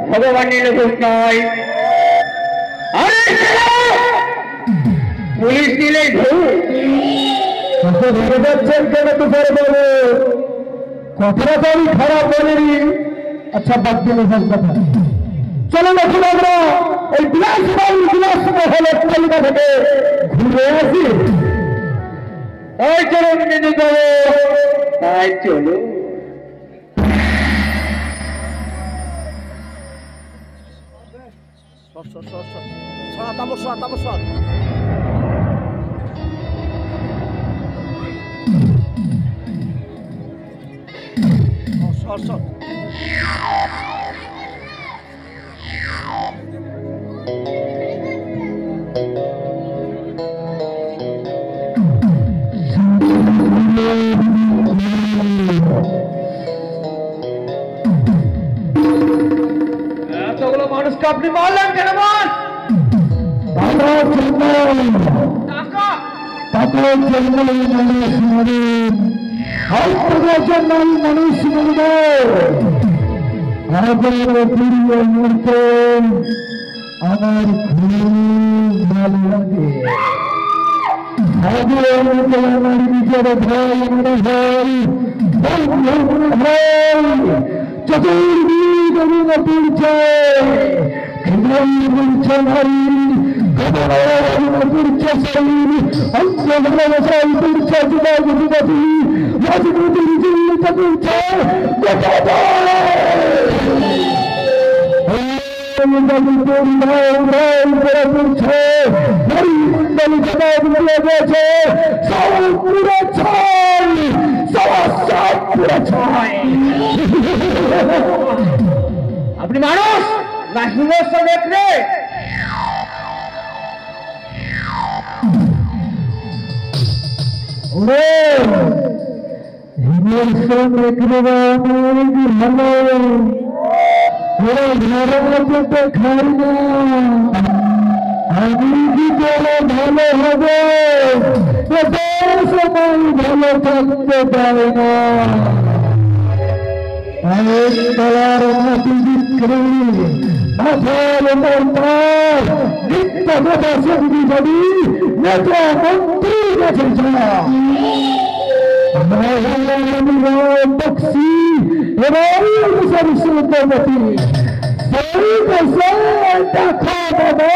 ভগবানের দোষ নয়। পুলিশ দিলে ভেবে যাচ্ছেন কেন তুষার বাবু? কথাটা তো আমি খারাপ বলিনি। আচ্ছা বাদ দিলে সব কথা, চলো দেখুন আমরা এই বিলাসবহুল তালিকা থেকে ঘুরে আসি। তাই চলো মেনে যাবো, তাই চলো। এতগুলো মানুষকে আপনি মারলেন কেন? বল। মানুষ আমার খুব ভালো লাগে। আমার নিজের ভাই মনে হয়, চতুর্দিক পড়ছে আপনি মানুষ না হিংস্র দেখলে? হিংস্র দেখলে ভালো, খাই না আমি কি করে ভালো হবে? সময় ভালো থাকতে পারে না। তলার মাটি বিক্রি মাথার নিত্য কথা সঙ্গী যাবি নেতা মন্ত্রী গেছে বক্সি এবং সরস্বতী দেখা বাবা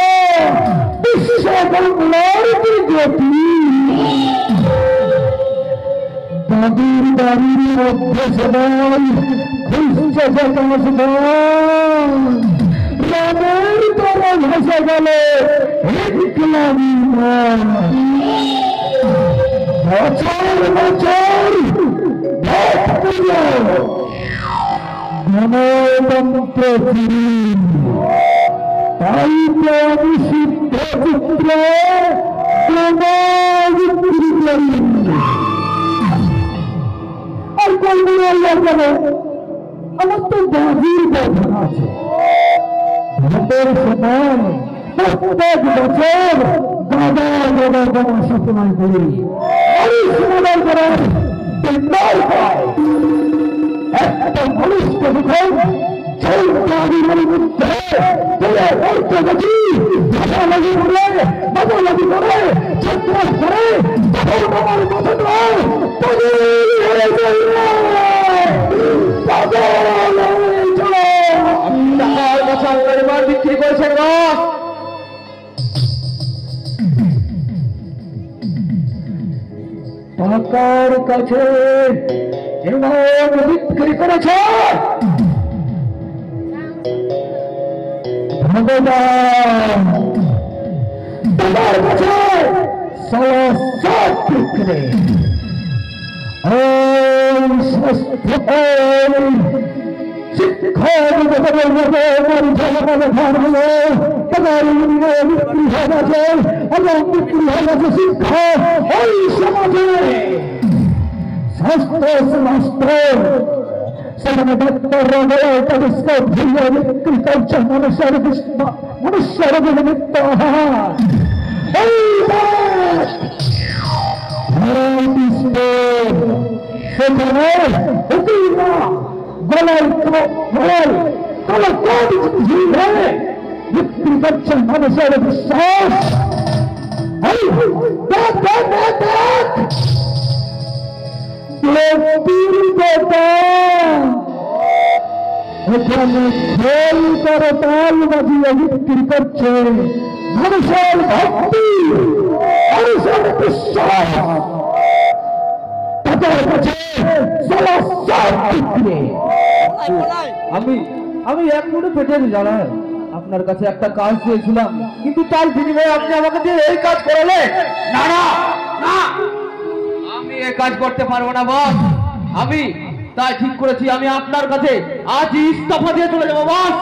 বিশ্ব বাংলার গতি দাদির বাড়ির মধ্যে সবাই খুঁজছে রামের তরা ভেসে গেল বছর বছর গণতন্ত্র তাই আমি সিদ্ধ পুত্র আর কলগুলো যাবে। আমার তো বাজির ব্যবহার আছে। ভোটের সময় প্রত্যেক বছর দাদা দাদা দাদা সচেতন করি সমাধান করার একটা ঘনিষ্ঠ মুখে সেই দাবির মধ্যে ভাষালাগি করে বাজালাগি করে সন্ত্রাস করে আমার কথা নয় বিক্রি করেছেন টাকার কাছে বিক্রি করেছে ভগবান তোমার কাছে সব বিক্রি শিক্ষা বিক্রি হয়ে গেছে এবং বিক্রি হয়ে গেছে শিক্ষা ওই সমাজে স্বাস্থ্য শাস্ত্র সেখানে ডাক্তাররা টেলিস্কোপ দিয়ে বিক্রি করছে মানুষের নিমিত্ত সেখানে গলায় কালো কোটি ঝিলে বিক্রি করছেন মানুষের বিশ্বাস। এখানে খেল করে তাল বাজিয়ে বিক্রি করছে মানুষের ভক্তি, মানুষের বিশ্বাস। তাদের কাছে আমি এক মুঠো পেটে জানাই আপনার কাছে একটা কাজ দিয়েছিলাম, কিন্তু তার বিনিময়ে আপনি আমাকে দিয়ে এই কাজ করালেন। না না না, আমি এই কাজ করতে পারবো না বস। আমি তাই ঠিক করেছি, আমি আপনার কাছে আজ ইস্তফা দিয়ে চলে যাবো বস।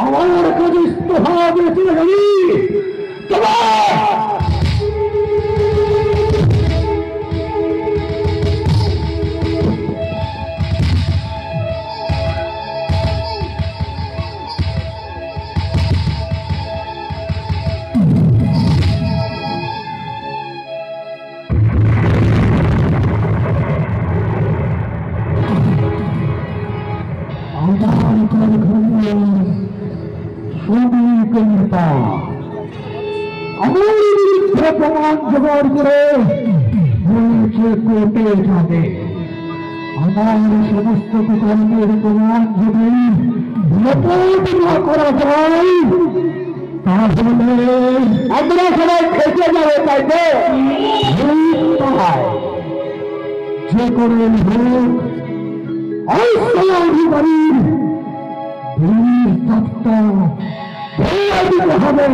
আমার কাছে ইস্তফা দিয়ে চলে যাবি? আমার বিরুদ্ধে প্রমাণ জোগাড় করে কোর্টে যাবে। আমার সমস্ত কর্মের প্রমাণ যদি রিপোর্ট না করা যায় তাহলে আমরা সবাই খেতে যাবে। তাই তো যে করে হোক অধিকারীর হবে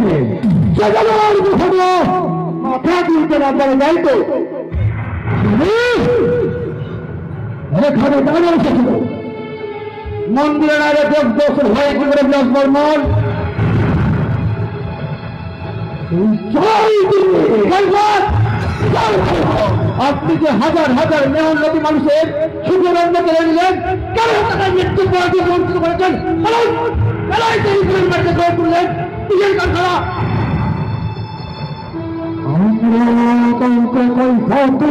মাথা দিতে না পারে। তাই তো এখানে দাঁড়িয়ে এসেছিল মন্দিরের আগে 10 বছর হয়ে কি করে বিলাস বর্মন আপনি যে হাজার হাজার মেহন নদী মানুষের সুখের অন্য কেড়ে নিলেন, কেন তারা মৃত্যু পর্যন্ত বঞ্চিত করেছেন? করলেন নিজের কারখানা। ভাবতে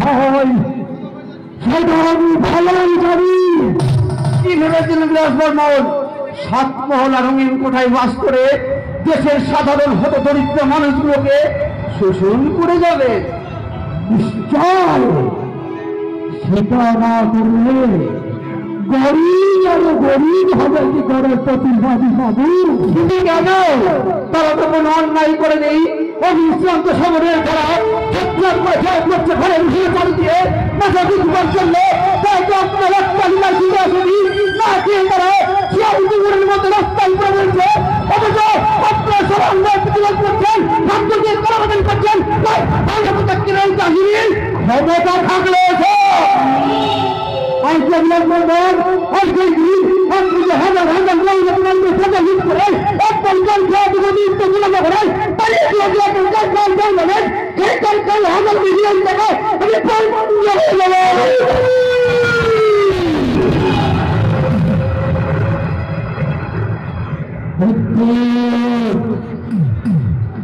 হয় সেটা আমি ভালোই জানি। কি ভেবেছিলেন বিলাস বর্মন? 7 মহলা রঙিন কোঠায় বাস করে দেশের সাধারণ হতদরিদ্র মানুষগুলোকে শোষণ করে যাবে? নিশ্চয় সেটা না করলে গরিব আরো গরিব হবে কি করে প্রতিবাদী বাবু? কিন্তু কেন? তারা তো কোনো অন্যায় করে নেই। অবিশ্রান্ত সমরের দ্বারা ঘরে চালু দিয়ে জন্য তাই তো আপনার রাস্তা ফিরে আসেনি না খেয়ে তারা শিয়াবুদের মধ্যে রাস্তায় উপরে রয়েছে। অথচ আপনার সবাই অন্যায় প্রতিবাদ করছেন, রাজ্যকে কলাবাদন করছেন। ক্ষমতা থাকলে হাজার হাজার করে হাজার মিলিয়ন টাকা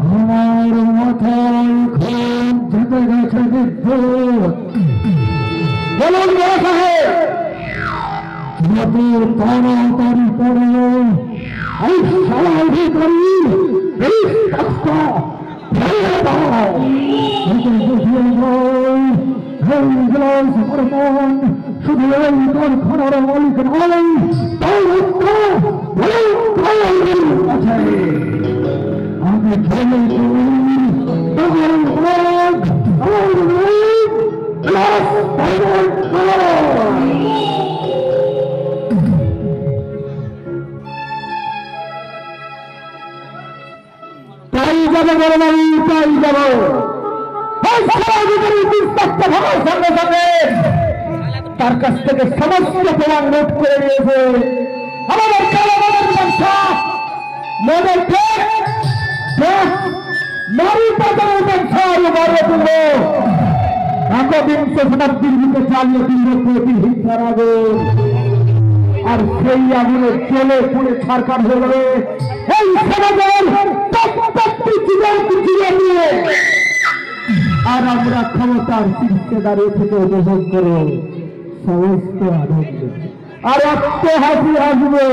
আমার মাথায় খুব ঝেঁটে গেছে বিদ্যুৎ। বলুন বড় সাহেব, যত তাড়াতাড়ি পড়লো এই স্বাভাবিকারী এই রাস্তা ফেলে দাও। শুধু এই কারখানার মালিক নয়, তার আছে। আমি খেলে তাই যাবো বড় বাড়ি, তাই যাবো। সঙ্গে সঙ্গে তার কাছ থেকে সমস্ত প্রমাণ নোট করে নিয়েছে। আমাদের বাড়িয়ে তুলব একবিংশ শতাব্দীর বুকে চালিয়ে তুলব প্রতিহিংসার আগুন আর সেই আগুনে চলে পুড়ে ছারখার হয়ে যাবে এই সমাজের প্রত্যেকটি জীবন চিরে নিয়ে আর আমরা ক্ষমতার শীর্ষে দাঁড়িয়ে থেকে উপভোগ করে সমস্ত আনন্দ আর এত হাসি আসবে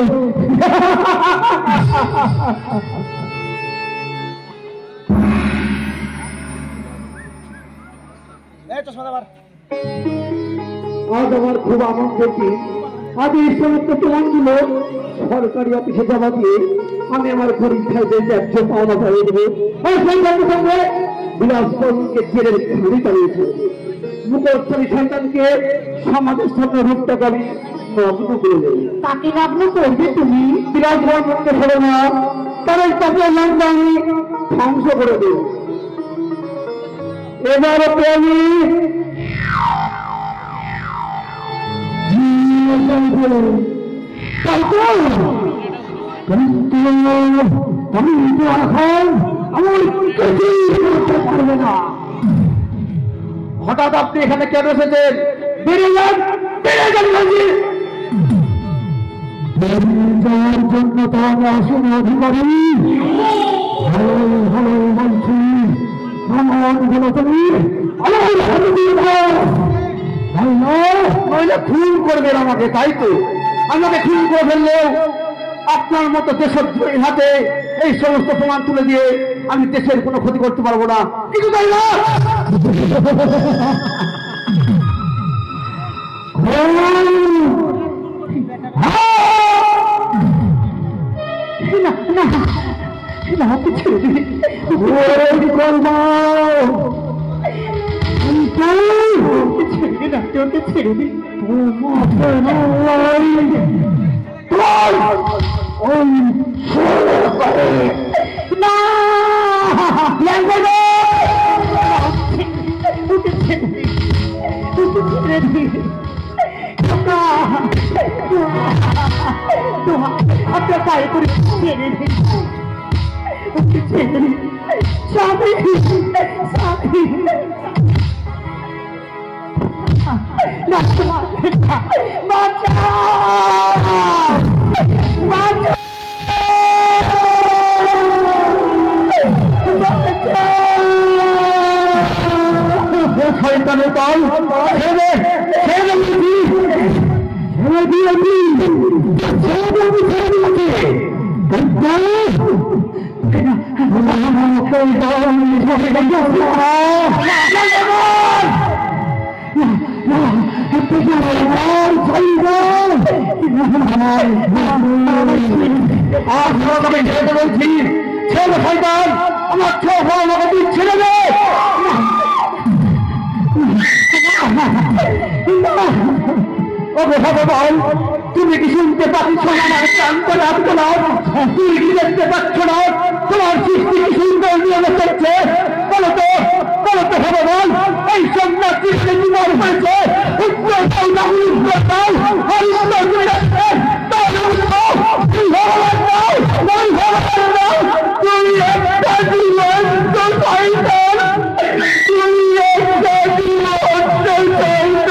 আজ আমার খুব আনন্দের দিন আজ এই সমস্ত প্রমাণগুলো সরকারি অফিসে জমা দিয়ে আমি আমার পরীক্ষায় যে ন্যায্য পাওনা পাইয়ে দেবো আর সেই সঙ্গে সঙ্গে বিলাসবরণকে জেলের ঘুরে চালিয়ে ফেলবে মুখোচ্ছারী সন্তানকে সমাজের সামনে রূপটাকে আমি নগ্ন করে দেবো। তাকে নগ্ন করবে তুমি? বিলাসবরণ করতে হবে না, কারণ তাকে নামটা আমি ধ্বংস করে দেব। এবার আমি হঠাৎ আপনি এখানে কেন এসেছেন? বেড়ে যান, বেড়ে যান যাওয়ার জন্য তো আমি আসলে অধিকারী। বলছি নইলে খুন করবেন আমাকে, তাই তো? আমাকে খুন করে ফেললেও আপনার মতো দেশদ্রোহীর হাতে এই সমস্ত প্রমাণ তুলে দিয়ে আমি দেশের কোনো ক্ষতি করতে পারবো না, কিছু তাই না? ছেড়ে দিন আপনার পায়ে করে ছেড়ে দিন, ছেড়ে দিন। শয়তানের দল বলছি, ছেলে শয়তান আমার চোখ আমাকে ছেড়ে দে। ভগবান, তুমি কি শুনতে পাচ্ছ না? আমার ক্লান্ত রাতগুলো তুমি কি দেখতে পাচ্ছ না? তোমার সৃষ্টি কি সুন্দর নিয়মে চলছে? বলো তো, বলো তো ভগবান, এই সন্ন্যাসী জীবন হয়েছে উত্তর দাও, উত্তর দাও, আর উত্তর তুমি রাখছেন তুমি একটা জীবন তো শয়তান, তুমি একটা জীবন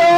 তো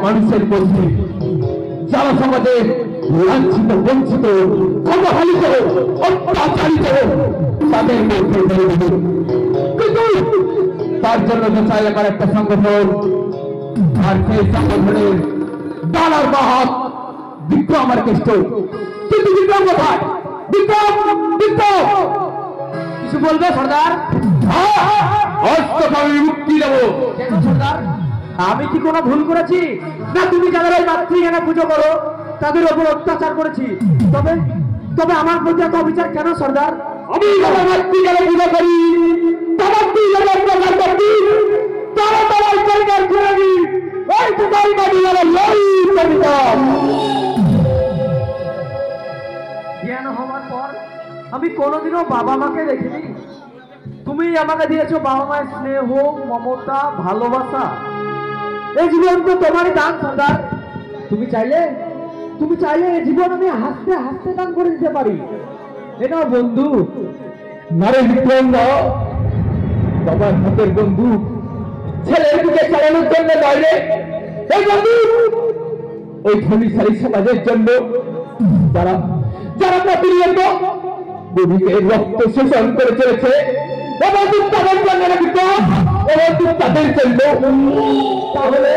মানুষের মধ্যে যারা সমাজে লাঞ্ছিত বঞ্চিত অবহেলিত অত্যাচারিত তাদের মধ্যে কিন্তু তার জন্য তো চাই এবার একটা সংগঠন, আর সেই সংগঠনের ডালার বাহক বিক্রম আমার কেষ্ট। কিন্তু বিক্রম কোথায়? বিক্রম বিক্রম কিছু বলবে সর্দার? আমি মুক্তি দেবো। কেন সর্দার, আমি কি কোনো ভুল করেছি? না তুমি যাদের ওই মাতৃহারা পুজো করো তাদের ওপর অত্যাচার করেছি, তবে তবে আমার প্রতি এত অবিচার কেন সর্দার? আমি যারা মাতৃহারা পুজো করি তারা তুই যারা অত্যাচার করবি তারা তোমার পরিবার করে নি ওই তোমার বাড়ি যারা লড়ি করিতাম। জ্ঞান হওয়ার পর আমি কোনোদিনও বাবা মাকে দেখিনি। তুমি আমাকে দিয়েছো বাবা মায়ের স্নেহ, মমতা, ভালোবাসা। এই জীবন তো তোমারই দান সর্দার। তুমি চাইলে এই জীবন আমি হাসতে হাসতে দান করে দিতে পারি। এটা বন্ধু নারে বিক্রম বাবার হাতের বন্ধু ছেলের দিকে চালানোর জন্য বাইরে এই বন্ধু ওই ধনীশালী সমাজের জন্য যারা যারা প্রতিনিয়ত ভূমিকে রক্ত শোষণ করে চলেছে এবং তাদের জন্য বিক্রম এবং তাদের জন্য। তাহলে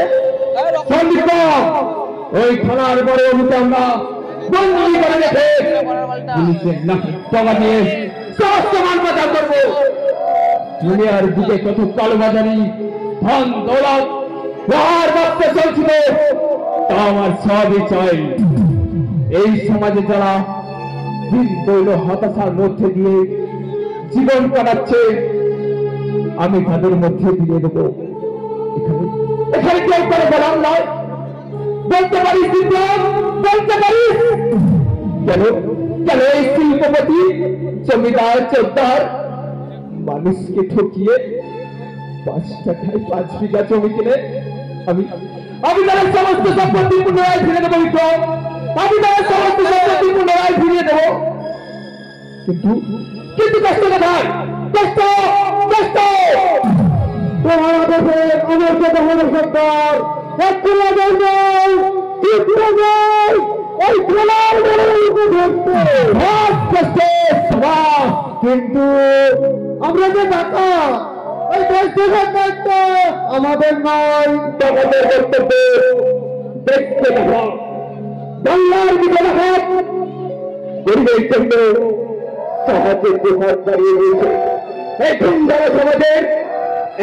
ওই থানার বড় অভিকে আমরা বন্দী করে রেখে পুলিশের টাকা দিয়ে সমস্ত মান বাজার করবো। দুনিয়ার দিকে কত কালোবাজারি ধন দৌলত আর বাচ্চা চলছিল তা আমার সবই চাই। এই সমাজে যারা দিন দৈল হতাশার মধ্যে দিয়ে জীবন কাটাচ্ছে আমি তাদের মধ্যে দিয়ে দেবো। এখানে কেউ করে বলার নয়, বলতে পারিস বলতে পারিস কেন কেন এই শিল্পপতি জমিদার চোদ্দার মানুষকে ঠকিয়ে 5 টাকায় 5 বিঘা জমি কিনে আমি তাদের সমস্ত সম্পত্তি পুনরায় ফিরে দেবো বিক্রম। আমি তাদের সমস্ত সম্পত্তি পুনরায় ফিরিয়ে দেবো। কিন্তু কিন্তু কষ্ট কোথায়? কষ্ট কষ্ট আমার কথা হলো সরকার কিন্তু আমরা যে টাকা ওই দেশ দেশের দায়িত্ব আমাদের নয়। আমাদের বক্তব্য দেখতে দেখা বাংলার দিকে দেখা গরিবের জন্য সাহায্যের দুহাত দাঁড়িয়ে রয়েছে। এখন যারা সমাজের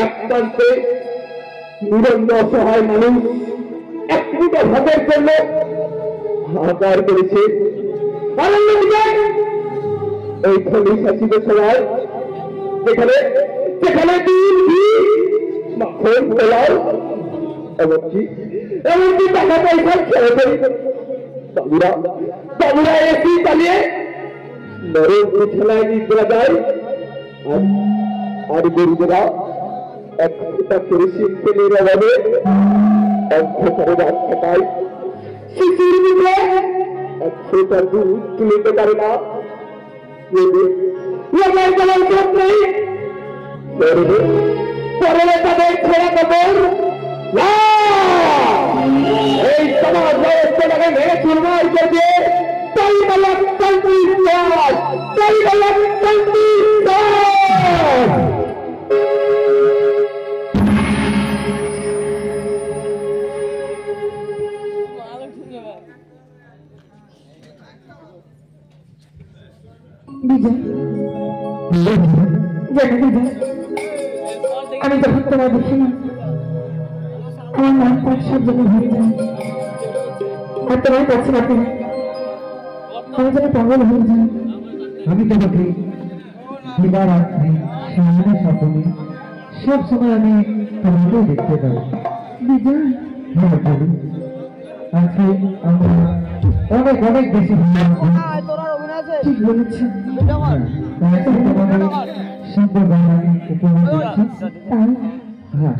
এক প্রান্তে নিরন্ন অসহায় মানুষ এক ফুটা ভাতের জন্য হাহাকার করেছে, আর অন্যদিকে এই খনি শাসিত সবাই যেখানে যেখানে মাখন পোলাও এমনকি টাকা পয়সা খেয়ে ফেলি বাবুরা এসি চালিয়ে নরম বিছানায় নিদ্রা যায় আর গরিবেরা এক ফুটা কেরোসিন তেলের অভাবে অন্ধকারে রাত কাটায়। শিশুর মুখে 100টা দুধ তুলতে পারে না। পরে তাদের ছেড়া খবর এই সমাজ ব্যবস্থাটাকে ভেঙে চুরমার করবে। তাই বলা তাই বলা আমি যখন তোমার দেখি না আমার মন তার সব জন্য ভরে যায়। আর তোমার কাছে রাখি আমি যেন পাগল হয়ে যাই। আমি তোমাকে দিবারাত্রি সামনে স্বপ্নে সব সময় আমি তোমাকে দেখতে পাই। বিজয় হ্যাঁ বলি আজকে আমরা অনেক অনেক বেশি ঠিক বলেছেন। তোমাদের শব্দ গান উপভোগ করছি। তাই হ্যাঁ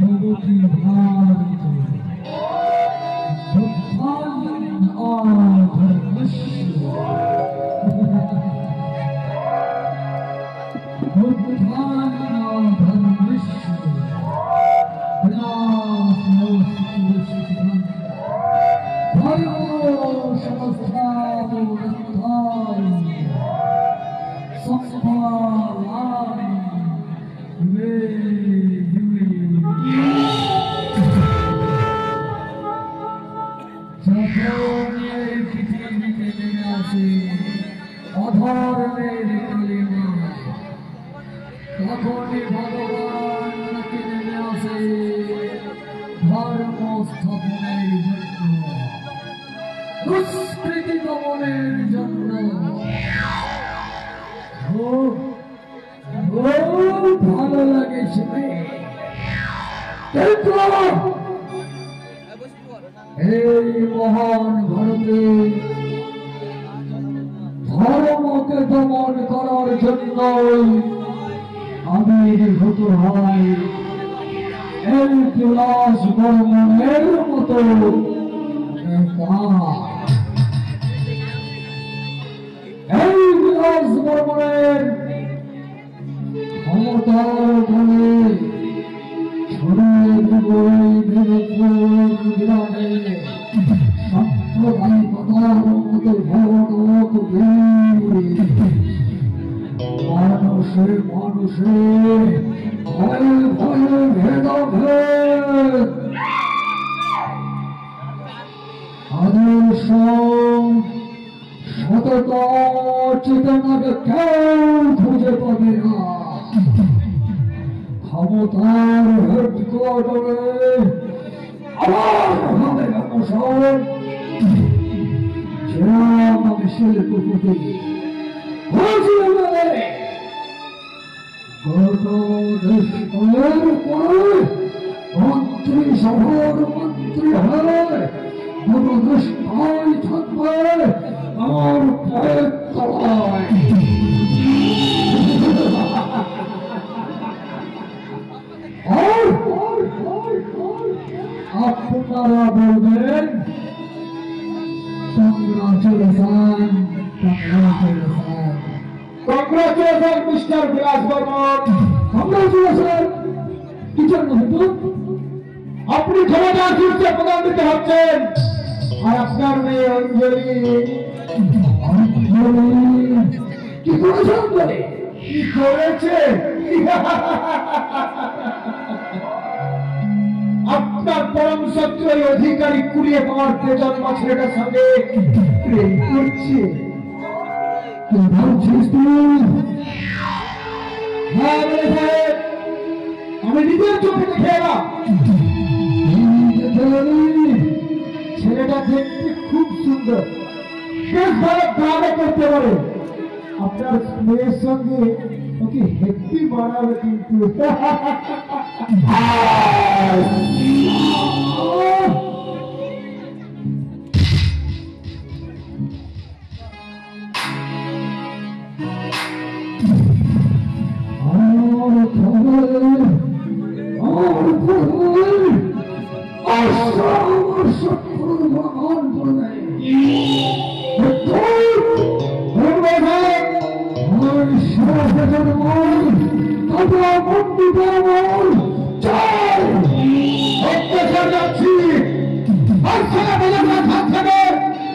ভগবতী ভারত বুদ্ধান আধর্মস্য বুদ্ধান আধর্মস্য ধর্ম সংস্থাপন অধর্মের কালিমা তখনই ভগবান নাকি নেমে আসে ধর্ম স্থাপনের জন্য দুষ্কৃতি দমনের জন্য খুব ভালো লাগে শুনে কিন্তু এই মহান ভারতে ধর্মকে দমন করার জন্য আবির্ভূত হয় এই বিলাস বর্মনের মতো এই বিলাস বর্মনের ক্ষমতার বলে ছড়িয়ে দেব গ্রামে সাম্প্রদায়িকতার মতো ভয়ানক মানুষে মানুষে ভয়ে ভয়ে ভেদাভেদ আদর্শ সততা চেতনাকে কেউ খুঁজে পাবে না ক্ষমতার হেডকোয়ার্টারে আবার হবে অবসর যেরকম আমি শিল্পপতি মন্ত্রী সভার মন্ত্রী হয়ে দূরদৃষ্টাই থাকবে আমার পায়ের তলায় আপনারা বলবেন কংগ্রাচুলেশন কংগ্রাচুলেশন কংগ্রাচুলেশন মিস্টার বিলাস বর্মন কংগ্রাচুলেশন কি জন্য হতো আপনি ক্ষমতা শীর্ষে প্রদান দিতে হচ্ছেন আর আপনার মেয়ে অঞ্জলি কি করেছে অঞ্জলি কি করেছে আপনার পরম শত্রুর অধিকারী কুড়িয়ে পাওয়ার প্রজন্ম ছেলেটার সঙ্গে প্রেম করছে কি ভাবছিস তুই হ্যাঁ বলে আমি নিজের চোখে দেখে এলাম ছেলেটা দেখতে খুব সুন্দর বেশ ভালো গানে করতে পারে আপনার মেয়ের সঙ্গে ওকে হেপি বানাবে কিন্তু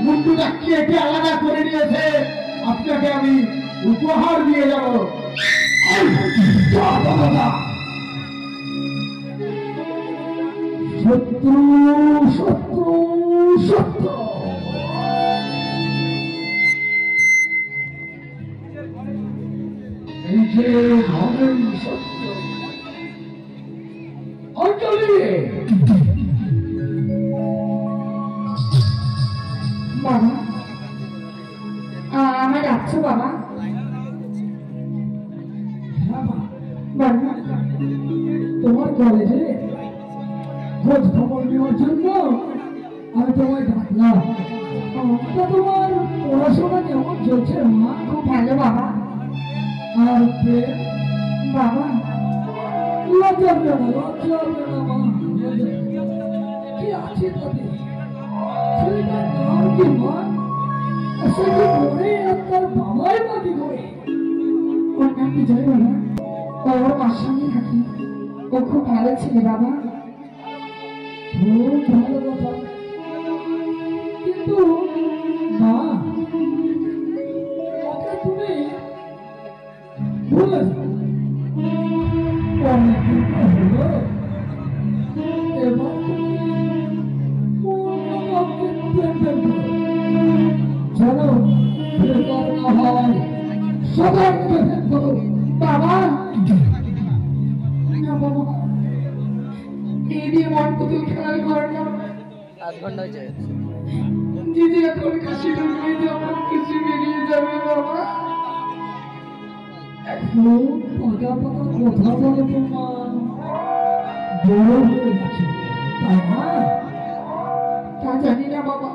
মুন্ডুটা কেটে আলাদা করে নিয়েছে আপনাকে আমি উপহার দিয়ে যাব শত্রু শত্রু শত্রু এই যে ধর্মের শত্রু অঞ্জলি বাবা আমার ডাকছো বাবা বাবা তোমার কলেজে খোঁজ খবর নেওয়ার জন্য আমি তোমায় ডাকলাম তা তোমার পড়াশোনা কেমন চলছে মা খুব ভালো বাবা আর বাবা লজ্জা হবে না মা কি আছে তাতে ছেলেটার নাম কি মা সে কি করে আর তার বাবাই বা কি করে ওর নাম বিজয় বাবা। ও ওর মার সঙ্গে থাকে। ও খুব ভালো ছেলে বাবা। খুব ভালো কথা কিন্তু মা ওকে তুমি ভুলে যাও অনেকদিন হলো এবার চলো বেকার না হয় সবাই মিলে করো বাবা না বাবা এই দিয়ে মন পুতুল খেলার ঘর না। দিদি এখন কাশি ঢুকিয়ে যাবো কিছু বেরিয়ে যাবে বাবা। এখন পাকা পাকা কথা বলো তোমার বড় হয়ে গেছে তাই না তা জানি না বাবা।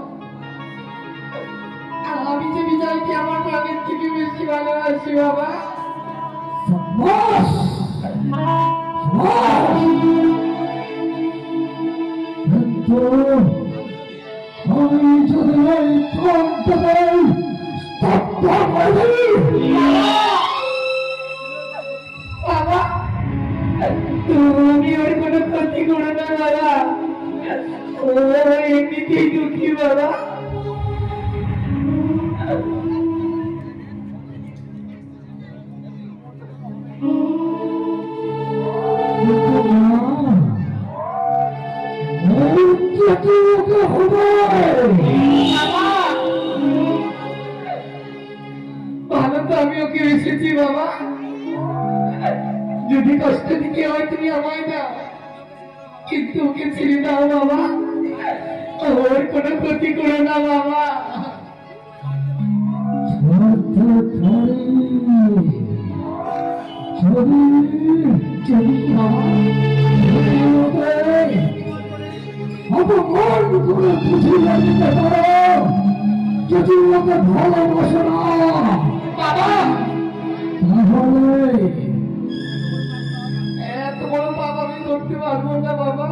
আমি যে বিজয়কে আমার প্রাণের থেকে বেশি ভালোবাসি বাবা। সাবাস সাবাস কিন্তু আমি যদি এই প্রান্তকে স্তব্ধ করে দিই বাবা তুমি ওর কোনো ক্ষতি করো না বাবা। ও এমনিতেই দুঃখী বাবা। ভালো তো আমি ওকে এসেছি বাবা। যদি কষ্ট দিতে হয় তুমি আমায় দাও কিন্তু ওকে ছেড়ে দাও বাবা। ওর কোনো ক্ষতি করো না বাবা। যদি অপমান করে বুঝিয়ে দিতে পারো যদি ওকে ভালোবাসো না বাবা তাহলে এত বড় পাপ আমি করতে পারবো না বাবা।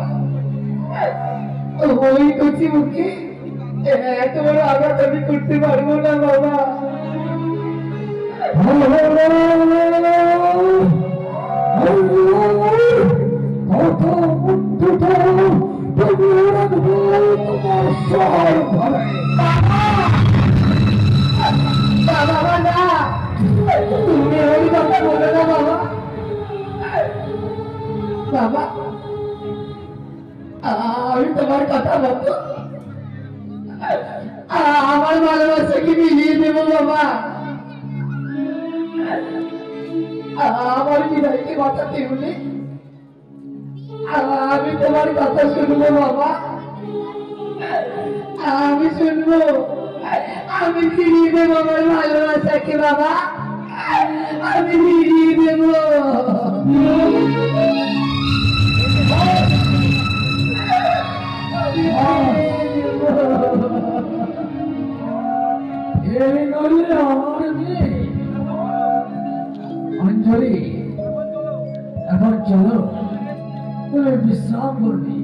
ওই কচি মুখে এত বড় আঘাত আমি করতে পারবো না বাবা। কত মুক্তটা তোমার সহায় ঘরে বাবা না তুমি ওই কথা বলো না বাবা। বাবা আমি তোমার কথা মতো আমার ভালোবাসাকে মিলিয়ে দেবো বাবা। আমার বিদায়কে বাঁচাতে হলে আমি তোমার কথা শুনবো বাবা। আমি শুনবো আমি ফিরিয়ে দেবো আমার ভালোবাসাকে বাবা। আমি ফিরিয়ে দেবো। এই নইলে আমার মেয়ে অঞ্জলি এখন চলো তুমি বিশ্রাম করবি।